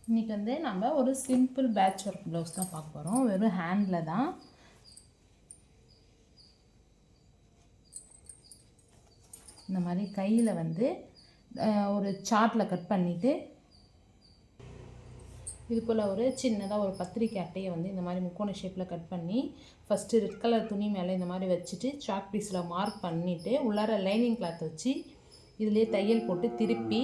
இன்றைக்கி வந்து நம்ம ஒரு சிம்பிள் பேட்ச் ஒர்க் ப்ளவுஸ் தான் பார்க்க போகிறோம். வெறும் ஹேண்டில் தான். இந்த மாதிரி கையில் வந்து ஒரு சார்ட்டில் கட் பண்ணிவிட்டு இது போல் ஒரு சின்னதாக ஒரு பத்திரிக்கை அட்டையை வந்து இந்த மாதிரி முக்கோண ஷேப்பில் கட் பண்ணி ஃபஸ்ட்டு ரெட் கலர் துணி மேலே இந்த மாதிரி வச்சுட்டு சாக் பீஸில் மார்க் பண்ணிவிட்டு உள்ளார லைனிங் கிளாத் வச்சு இதிலே தையல் போட்டு திருப்பி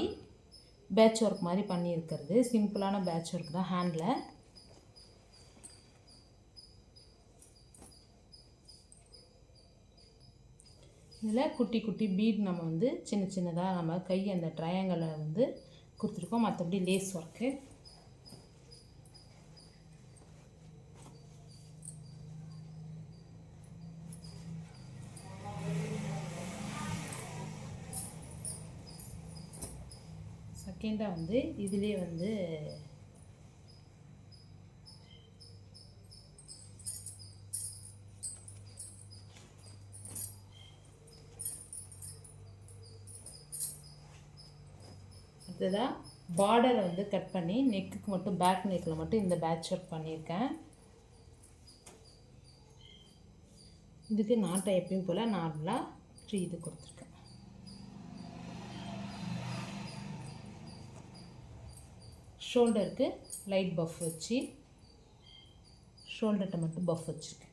பேட்ச் ஒர்க் மாதிரி பண்ணியிருக்கிறது. சிம்பிளான பேட்ச் ஒர்க் தான் ஹேண்டில். இதில் குட்டி குட்டி பீட் நம்ம வந்து சின்ன சின்னதாக நம்ம கை அந்த ட்ரையாங்கலை வந்து கொடுத்துருக்கோம். மற்றபடி லேஸ் ஒர்க்கு. செகண்டாக வந்து இதிலே வந்து அடுத்ததாக பார்டரை வந்து கட் பண்ணி நெக்குக்கு மட்டும் பேக் நெக்கில் மட்டும் இந்த பேட்ச் ஒர்க் பண்ணியிருக்கேன். இதுக்கு நாட்டை எப்பயும் போல் நார்மலாக 3 இது கொடுத்துருக்கேன். ஷோல்டருக்கு லைட் பஃப் வச்சு ஷோல்டர்கிட்ட மட்டும் பஃப் வச்சுருக்கேன்.